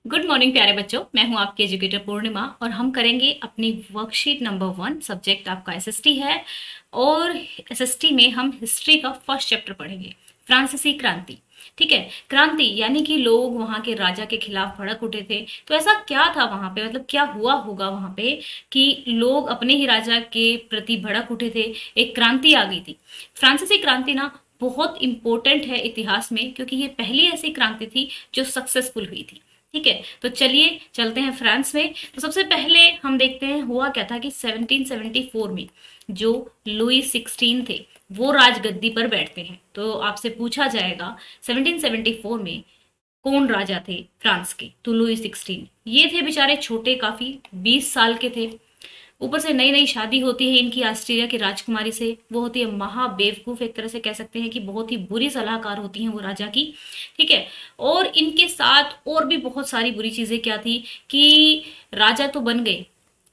Good morning प्यारे बच्चों, मैं हूं आपकी एजुकेटर पूर्णिमा और हम करेंगे अपनी वर्कशीट नंबर 1। सब्जेक्ट आपका एसएसटी है और एसएसटी में हम हिस्ट्री का फर्स्ट चैप्टर पढ़ेंगे, फ्रांसीसी क्रांति। ठीक है, क्रांति यानी कि लोग वहां के राजा के खिलाफ भड़क उठे थे। तो ऐसा क्या था वहां पे, मतलब क्या हुआ होगा वहां पे कि लोग अपने ही राजा के प्रति भड़क उठे थे, एक क्रांति आ गई थी। फ्रांसीसी क्रांति ना बहुत इंपॉर्टेंट है इतिहास में, क्योंकि ये पहली ऐसी क्रांति थी जो सक्सेसफुल हुई थी। ठीक है, तो चलिए चलते हैं फ्रांस में। तो सबसे पहले हम देखते हैं हुआ क्या था कि 1774 में जो लुई 16 थे वो राजगद्दी पर बैठते हैं। तो आपसे पूछा जाएगा 1774 में कौन राजा थे फ्रांस के, तो लुई 16। ये थे बेचारे छोटे, काफी 20 साल के थे। ऊपर से नई नई शादी होती है इनकी ऑस्ट्रिया की राजकुमारी से। वो होती है महाबेवकूफ, एक तरह से कह सकते हैं कि बहुत ही बुरी सलाहकार होती हैं वो राजा की। ठीक है, और इनके साथ और भी बहुत सारी बुरी चीजें क्या थी कि राजा तो बन गए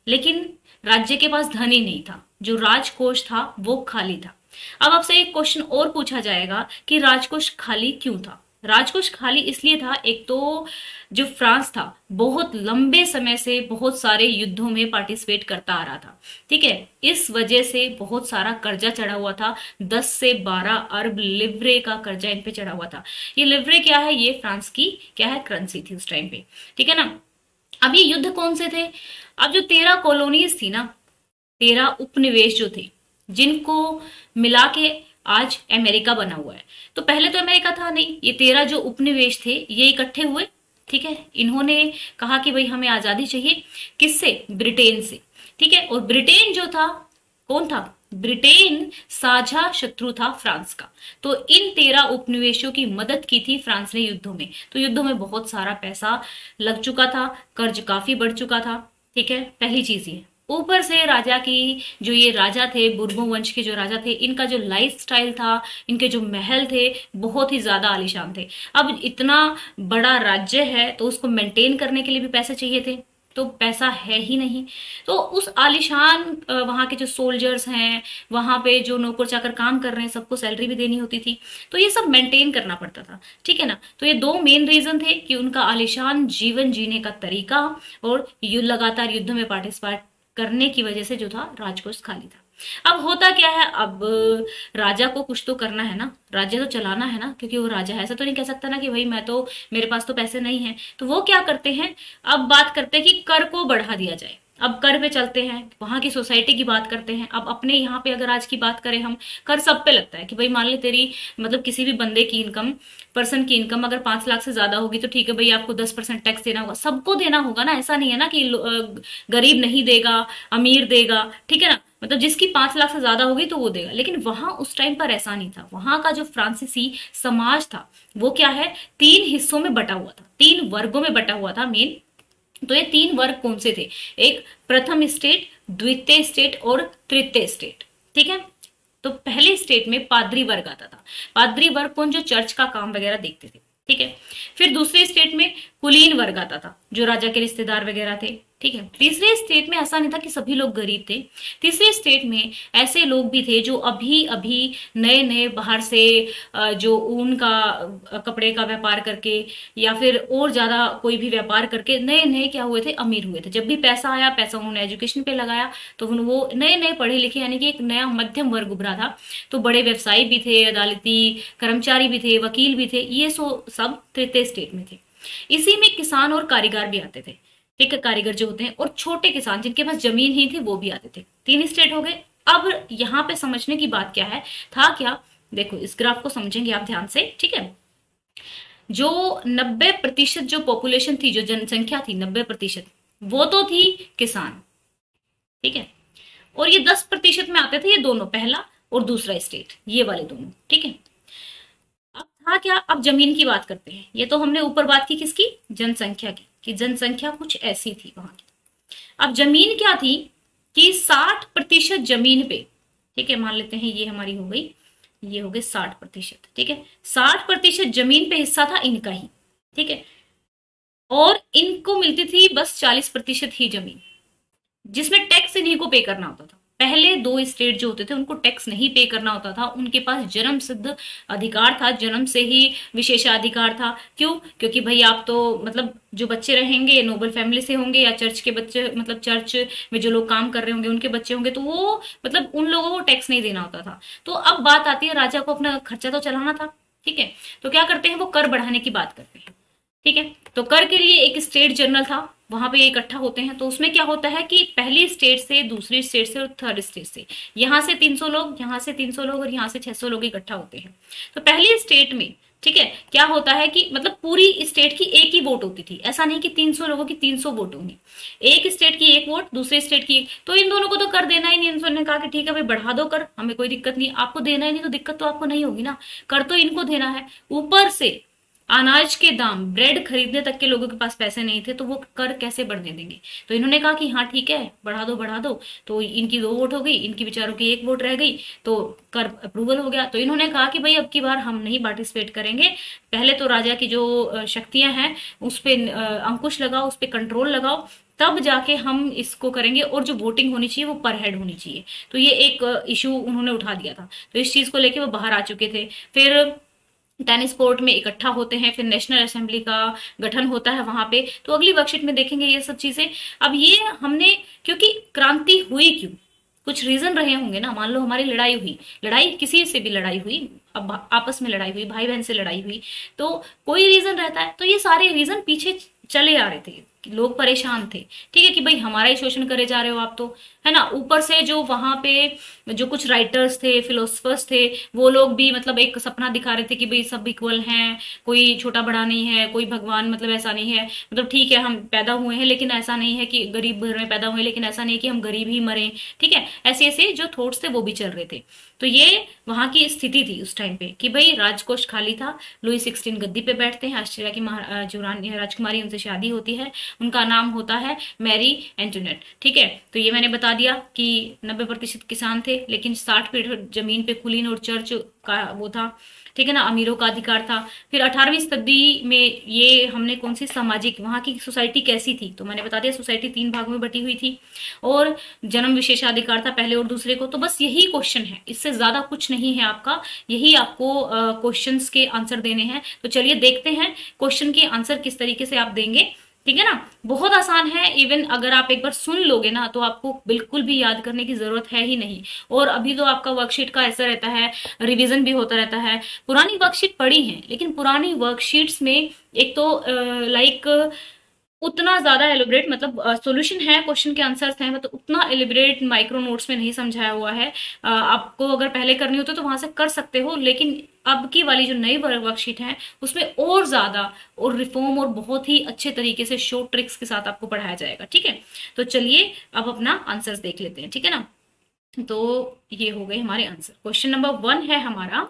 लेकिन राज्य के पास धन ही नहीं था, जो राजकोष था वो खाली था। अब आपसे एक क्वेश्चन और पूछा जाएगा कि राजकोष खाली क्यों था। राजकोष खाली इसलिए था, एक तो जो फ्रांस था बहुत लंबे समय से बहुत सारे युद्धों में पार्टिसिपेट करता आ रहा था। ठीक है, इस वजह से बहुत सारा कर्जा चढ़ा हुआ था। 10 से 12 अरब लिवरे का कर्जा इन पे चढ़ा हुआ था। ये लिवरे क्या है, ये फ्रांस की क्या है, करेंसी थी उस टाइम पे। ठीक है ना। अब ये युद्ध कौन से थे, अब जो 13 कॉलोनीज थी ना, 13 उपनिवेश जो थे, जिनको मिला के आज अमेरिका बना हुआ है। तो पहले तो अमेरिका था नहीं, ये 13 जो उपनिवेश थे ये इकट्ठे हुए। ठीक है, इन्होंने कहा कि भाई हमें आजादी चाहिए, किससे, ब्रिटेन से। ठीक है, और ब्रिटेन जो था, कौन था, ब्रिटेन साझा शत्रु था फ्रांस का। तो इन 13 उपनिवेशों की मदद की थी फ्रांस ने युद्धों में। तो युद्धों में बहुत सारा पैसा लग चुका था, कर्ज काफी बढ़ चुका था। ठीक है, पहली चीज ये। ऊपर से राजा की, जो ये राजा थे, बुर्बो वंश के जो राजा थे, इनका जो लाइफ स्टाइल था, इनके जो महल थे बहुत ही ज्यादा आलीशान थे। अब इतना बड़ा राज्य है तो उसको मेंटेन करने के लिए भी पैसे चाहिए थे, तो पैसा है ही नहीं। तो उस आलीशान वहां के जो सोल्जर्स हैं, वहां पे जो नौकर चाकर काम कर रहे हैं, सबको सैलरी भी देनी होती थी। तो ये सब मेंटेन करना पड़ता था। ठीक है ना। तो ये दो मेन रीजन थे कि उनका आलीशान जीवन जीने का तरीका और लगातार युद्ध में पार्टिसिपेट करने की वजह से जो था राजकोष खाली था। अब होता क्या है, अब राजा को कुछ तो करना है ना, राज्य तो चलाना है ना, क्योंकि वो राजा है। ऐसा तो नहीं कह सकता ना कि भाई मैं तो, मेरे पास तो पैसे नहीं है। तो वो क्या करते हैं, अब बात करते हैं कि कर को बढ़ा दिया जाए। अब कर पे चलते हैं, वहां की सोसाइटी की बात करते हैं। अब अपने यहाँ पे अगर आज की बात करें हम, कर सब पे लगता है कि भाई मान ले तेरी, मतलब किसी भी बंदे की इनकम, पर्सन की इनकम अगर 5 लाख से ज्यादा होगी तो ठीक है भाई, आपको 10% टैक्स देना होगा। सबको देना होगा ना, ऐसा नहीं है ना कि गरीब नहीं देगा, अमीर देगा। ठीक है ना, मतलब जिसकी 5 लाख से ज्यादा होगी तो वो देगा। लेकिन वहां उस टाइम पर ऐसा नहीं था। वहां का जो फ्रांसीसी समाज था वो क्या है, 3 हिस्सों में बटा हुआ था, 3 वर्गों में बटा हुआ था मेन। तो ये 3 वर्ग कौन से थे, एक प्रथम स्टेट, द्वितीय स्टेट और तृतीय स्टेट। ठीक है, तो पहले स्टेट में पादरी वर्ग आता था। पादरी वर्ग कौन, जो चर्च का काम वगैरह देखते थे। ठीक है, फिर दूसरे स्टेट में कुलीन वर्ग आता था, जो राजा के रिश्तेदार वगैरह थे। ठीक है, तीसरे स्टेट में ऐसा नहीं था कि सभी लोग गरीब थे। तीसरे स्टेट में ऐसे लोग भी थे जो अभी अभी नए नए बाहर से जो ऊन का कपड़े का व्यापार करके या फिर और ज्यादा कोई भी व्यापार करके नए नए क्या हुए थे, अमीर हुए थे। जब भी पैसा आया, पैसा उन्होंने एजुकेशन पे लगाया, तो वो नए नए पढ़े लिखे, यानी कि एक नया मध्यम वर्ग उभरा था। तो बड़े व्यवसायी भी थे, अदालती कर्मचारी भी थे, वकील भी थे, ये सब तृतीय स्टेट में थे। इसी में किसान और कारीगर भी आते थे। ठीक है, कारीगर जो होते हैं, और छोटे किसान जिनके पास जमीन ही थी वो भी आते थे। 3 स्टेट हो गए। अब यहाँ पे समझने की बात क्या है, था क्या, देखो इस ग्राफ को समझेंगे आप ध्यान से। ठीक है, जो 90% जो पॉपुलेशन थी, जो जनसंख्या थी 90%, वो तो थी किसान। ठीक है, और ये 10% में आते थे, ये दोनों, पहला और दूसरा स्टेट, ये वाले दोनों। ठीक है, अब था क्या, अब जमीन की बात करते हैं। ये तो हमने ऊपर बात की किसकी, जनसंख्या की, कि जनसंख्या कुछ ऐसी थी वहां की। अब जमीन क्या थी कि 60% जमीन पे, ठीक है, मान लेते हैं ये हमारी हो गई, ये हो गए 60%। ठीक है, 60% जमीन पे हिस्सा था इनका ही। ठीक है, और इनको मिलती थी बस 40% ही जमीन, जिसमें टैक्स इन्हीं को पे करना होता था। पहले दो स्टेट जो होते थे उनको टैक्स नहीं पे करना होता था, उनके पास जन्म सिद्ध अधिकार था, जन्म से ही विशेषाधिकार था। क्यों? क्योंकि भाई आप तो मतलब जो बच्चे रहेंगे नोबल फैमिली से होंगे, या चर्च के बच्चे मतलब चर्च में जो लोग काम कर रहे होंगे उनके बच्चे होंगे, तो वो मतलब उन लोगों को टैक्स नहीं देना होता था। तो अब बात आती है, राजा को अपना खर्चा तो चलाना था, ठीक है, तो क्या करते हैं वो कर बढ़ाने की बात करते हैं, ठीक है। तो कर के लिए एक स्टेट जनरल था, वहां पे इकट्ठा होते हैं। तो उसमें क्या होता है कि पहली स्टेट से, दूसरी स्टेट से और थर्ड स्टेट से, यहां से 300 लोग, यहां से 300 लोग और यहां से 600 लोग इकट्ठा होते हैं। तो पहली स्टेट में, ठीक है, क्या होता है कि मतलब पूरी स्टेट की एक ही वोट होती थी, ऐसा नहीं कि 300 लोगों की 300 वोट होंगी। एक स्टेट की एक वोट, दूसरे स्टेट की एक। तो इन दोनों को तो कर देना ही नहीं, इन्होंने कहा कि ठीक है भाई बढ़ा दो कर, हमें कोई दिक्कत नहीं, आपको देना ही नहीं तो दिक्कत तो आपको नहीं होगी ना, कर तो इनको देना है। ऊपर से अनाज के दाम, ब्रेड खरीदने तक के लोगों के पास पैसे नहीं थे, तो वो कर कैसे बढ़ने देंगे। तो इन्होंने कहा कि हाँ ठीक है बढ़ा दो बढ़ा दो। तो इनकी 2 वोट हो गई, इनकी बेचारों की 1 वोट रह गई, तो कर अप्रूवल हो गया। तो इन्होंने कहा कि भाई अब की बार हम नहीं पार्टिसिपेट करेंगे, पहले तो राजा की जो शक्तियां हैं उस पर अंकुश लगाओ, उस पर कंट्रोल लगाओ, तब जाके हम इसको करेंगे, और जो वोटिंग होनी चाहिए वो पर हेड होनी चाहिए। तो ये एक इशू उन्होंने उठा दिया था, तो इस चीज को लेके वो बाहर आ चुके थे। फिर टेनिस कोर्ट में इकट्ठा होते हैं, फिर नेशनल असेंबली का गठन होता है वहां पे। तो अगली वर्कशीट में देखेंगे ये सब चीजें। अब ये हमने, क्योंकि क्रांति हुई क्यों, कुछ रीजन रहे होंगे ना। मान लो हमारी लड़ाई हुई, लड़ाई किसी से भी लड़ाई हुई, अब आपस में लड़ाई हुई, भाई बहन से लड़ाई हुई, तो कोई रीजन रहता है। तो ये सारे रीजन पीछे चले आ रहे थे, लोग परेशान थे, ठीक है, कि भाई हमारा ही शोषण करे जा रहे हो आप, तो है ना। ऊपर से जो वहां पे जो कुछ राइटर्स थे, फिलोसफर्स थे, वो लोग भी मतलब एक सपना दिखा रहे थे कि भाई सब इक्वल हैं, कोई छोटा बड़ा नहीं है, कोई भगवान मतलब ऐसा नहीं है, मतलब ठीक है हम पैदा हुए हैं लेकिन ऐसा नहीं है कि गरीब घर में पैदा हुए, लेकिन ऐसा नहीं है कि हम गरीब ही मरे, ठीक है। ऐसे ऐसे जो थॉट्स थे वो भी चल रहे थे। तो ये वहां की स्थिति थी उस टाइम पे कि भाई राजकोष खाली था, लुई 16 गद्दी पे बैठते हैं, ऑस्ट्रेलिया की जो रानी राजकुमारी उनसे शादी होती है, उनका नाम होता है मैरी एंटोनेट, ठीक है। तो ये मैंने बता दिया कि 90% किसान थे, लेकिन 60% जमीन पे कुलीन और चर्च का वो था, ठीक है ना, अमीरों का अधिकार था। फिर 18वीं शताब्दी में ये हमने कौन सी सामाजिक, वहां की सोसाइटी कैसी थी, तो मैंने बता दिया सोसाइटी 3 भागों में बटी हुई थी, और जन्म विशेषाधिकार था पहले और दूसरे को। तो बस यही क्वेश्चन है, इससे ज्यादा कुछ नहीं है आपका, यही आपको क्वेश्चंस के आंसर देने हैं। तो चलिए देखते हैं क्वेश्चन के आंसर किस तरीके से आप देंगे, ठीक है ना। बहुत आसान है, इवन अगर आप एक बार सुन लोगे ना तो आपको बिल्कुल भी याद करने की जरूरत है ही नहीं। और अभी तो आपका वर्कशीट का ऐसा रहता है, रिवीजन भी होता रहता है। पुरानी वर्कशीट पढ़ी है, लेकिन पुरानी वर्कशीट्स में एक तो लाइक उतना ज्यादा एलिब्रेट मतलब सॉल्यूशन है, क्वेश्चन के आंसर्स हैं, मतलब उतना एलिब्रेट माइक्रो नोट्स में नहीं समझाया हुआ है। आपको अगर पहले करनी हो तो वहां से कर सकते हो, लेकिन अब की वाली जो नई वर्कशीट है उसमें और ज्यादा और रिफॉर्म और बहुत ही अच्छे तरीके से शॉर्ट ट्रिक्स के साथ आपको पढ़ाया जाएगा, ठीक है। तो चलिए अब अपना आंसर्स देख लेते हैं, ठीक है ना। तो ये हो गए हमारे आंसर। क्वेश्चन नंबर 1 है हमारा,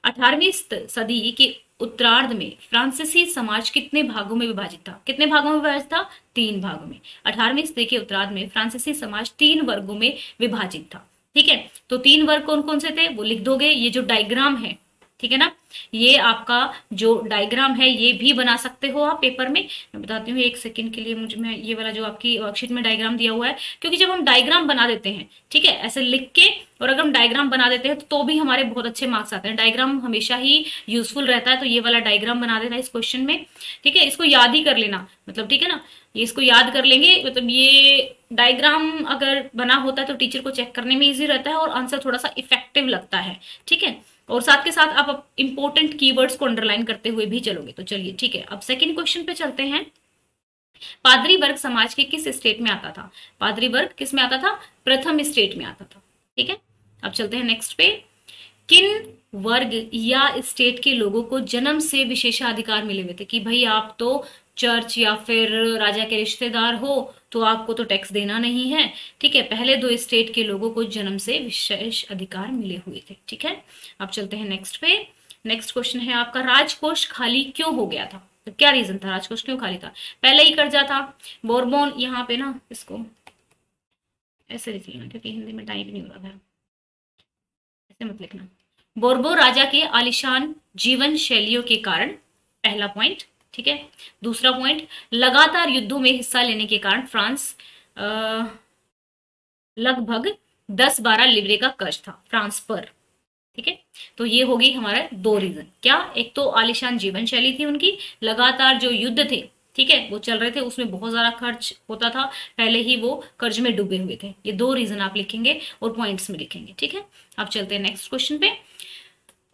18वीं सदी के उत्तरार्ध में फ्रांसीसी समाज कितने भागों में विभाजित था। कितने भागों में विभाजित था? 3 भागों में। 18वीं सदी के उत्तरार्ध में फ्रांसीसी समाज 3 वर्गों में विभाजित था, ठीक है। तो 3 वर्ग कौन कौन से थे वो लिख दोगे। ये जो डायग्राम है, ठीक है ना, ये आपका जो डायग्राम है ये भी बना सकते हो आप पेपर में। मैं बताती हूँ एक सेकंड के लिए, मुझे मैं ये वाला जो आपकी वर्कशीट में डायग्राम दिया हुआ है, क्योंकि जब हम डायग्राम बना देते हैं, ठीक है, ऐसे लिख के, और अगर हम डायग्राम बना देते हैं तो भी हमारे बहुत अच्छे मार्क्स आते हैं। डायग्राम हमेशा ही यूजफुल रहता है, तो ये वाला डायग्राम बना देना इस क्वेश्चन में, ठीक है। इसको याद ही कर लेना, मतलब ठीक है ना, ये इसको याद कर लेंगे। मतलब ये डायग्राम अगर बना होता है तो टीचर को चेक करने में इजी रहता है और आंसर थोड़ा सा इफेक्टिव लगता है, ठीक है। और साथ के साथ आप इंपॉर्टेंट कीवर्ड्स को अंडरलाइन करते हुए भी चलोगे। तो चलिए ठीक है, अब सेकंड क्वेश्चन पे चलते हैं। पादरी वर्ग समाज के किस स्टेट में आता था? पादरी वर्ग किस में आता था? प्रथम स्टेट में आता था, ठीक है। अब चलते हैं नेक्स्ट पे। किन वर्ग या स्टेट के लोगों को जन्म से विशेषाधिकार मिले हुए थे कि भाई आप तो चर्च या फिर राजा के रिश्तेदार हो तो आपको तो टैक्स देना नहीं है, ठीक है। पहले 2 स्टेट के लोगों को जन्म से विशेष अधिकार मिले हुए थे, ठीक है। अब चलते हैं नेक्स्ट पे। नेक्स्ट क्वेश्चन है आपका, राजकोष खाली क्यों हो गया था? तो क्या रीजन था, राजकोष क्यों खाली था? पहले ही कर्जा था, बोरबोन, यहाँ पे ना इसको ऐसे लिख लेना क्योंकि हिंदी में टाइप नहीं हो रहा था, ऐसे मत लिखना। बोर्बो राजा के आलिशान जीवन शैलियों के कारण, पहला पॉइंट, ठीक है। दूसरा पॉइंट, लगातार युद्धों में हिस्सा लेने के कारण फ्रांस लगभग 10-12 लिबरे का कर्ज था फ्रांस पर। ठीक है, तो ये होगी हमारा दो रीजन। क्या, एक तो आलीशान जीवन शैली थी उनकी, लगातार जो युद्ध थे, ठीक है, वो चल रहे थे, उसमें बहुत ज्यादा खर्च होता था, पहले ही वो कर्ज में डूबे हुए थे। ये दो रीजन आप लिखेंगे और पॉइंट्स में लिखेंगे। ठीक है, अब चलते हैं नेक्स्ट क्वेश्चन पे।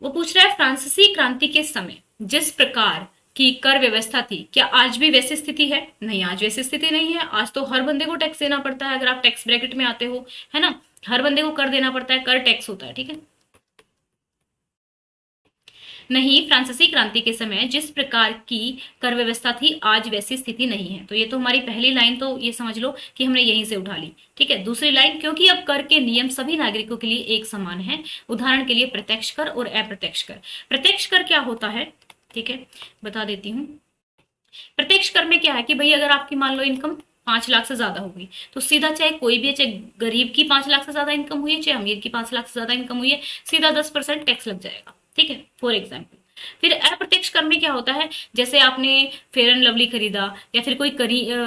वो पूछ रहा है फ्रांसीसी क्रांति के समय जिस प्रकार की कर व्यवस्था थी, क्या आज भी वैसी स्थिति है? नहीं, आज वैसी स्थिति नहीं है। आज तो हर बंदे को टैक्स देना पड़ता है, अगर आप टैक्स ब्रैकेट में आते हो, है ना, हर बंदे को कर देना पड़ता है, कर टैक्स होता है। ठीक है, नहीं, फ्रांसीसी क्रांति के समय जिस प्रकार की कर व्यवस्था थी आज वैसी स्थिति नहीं है। तो ये तो हमारी पहली लाइन, तो ये समझ लो कि हमने यहीं से उठा ली। ठीक है, दूसरी लाइन, क्योंकि अब कर के नियम सभी नागरिकों के लिए एक समान है। उदाहरण के लिए प्रत्यक्ष कर और अप्रत्यक्ष कर। प्रत्यक्ष कर क्या होता है, ठीक है, बता देती हूँ। प्रत्यक्ष कर में क्या है कि भाई अगर आपकी मान लो इनकम 5 लाख से ज्यादा होगी, तो सीधा चाहे कोई भी है, चाहे गरीब की 5 लाख से ज्यादा इनकम हुई है, चाहे अमीर की 5 लाख से ज्यादा इनकम हुई है, सीधा 10% टैक्स लग जाएगा। ठीक है, फॉर एग्जाम्पल। फिर अप्रत्यक्ष कर में क्या होता है, जैसे आपने फेयर एंड लवली खरीदा, या फिर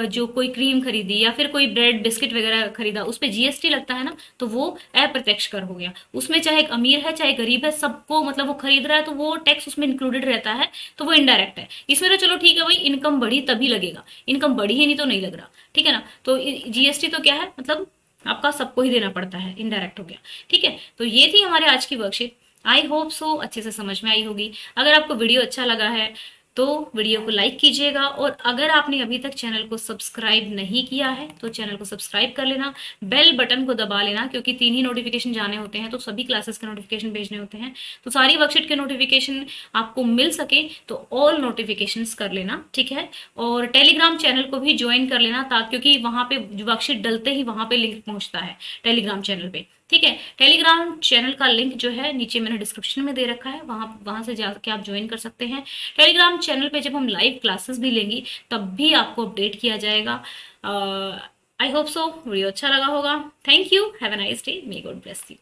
जो कोई क्रीम खरीदी, या फिर कोई ब्रेड बिस्किट वगैरह खरीदा, उस पर जीएसटी लगता है ना, तो वो अप्रत्यक्ष कर हो गया। उसमें चाहे अमीर है चाहे गरीब है, सबको मतलब वो खरीद रहा है, तो वो टैक्स उसमें इंक्लूडेड रहता है, तो वो इनडायरेक्ट है। इसमें तो चलो ठीक है भाई, इनकम बढ़ी तभी लगेगा, इनकम बढ़ी ही नहीं तो नहीं लग रहा। ठीक है ना, तो जीएसटी तो क्या है, मतलब आपका सबको ही देना पड़ता है, इनडायरेक्ट हो गया। ठीक है, तो ये थी हमारे आज की वर्कशीट। आई होप सो अच्छे से समझ में आई होगी। अगर आपको वीडियो अच्छा लगा है तो वीडियो को लाइक कीजिएगा, और अगर आपने अभी तक चैनल को सब्सक्राइब नहीं किया है तो चैनल को सब्सक्राइब कर लेना, बेल बटन को दबा लेना, क्योंकि 3 ही नोटिफिकेशन जाने होते हैं, तो सभी क्लासेस के नोटिफिकेशन भेजने होते हैं। तो सारी वर्कशीट के नोटिफिकेशन आपको मिल सके तो ऑल नोटिफिकेशन कर लेना। ठीक है, और टेलीग्राम चैनल को भी ज्वाइन कर लेना, ताकि क्योंकि वहां पे वर्कशीट डलते ही वहां पे लिंक पहुंचता है टेलीग्राम चैनल पे। ठीक है, टेलीग्राम चैनल का लिंक जो है नीचे मैंने डिस्क्रिप्शन में दे रखा है, वहां से जाके आप ज्वाइन कर सकते हैं। टेलीग्राम चैनल पे जब हम लाइव क्लासेस भी लेंगी तब भी आपको अपडेट किया जाएगा। आई होप सो वीडियो अच्छा लगा होगा। Thank you, have a nice day, may God bless you.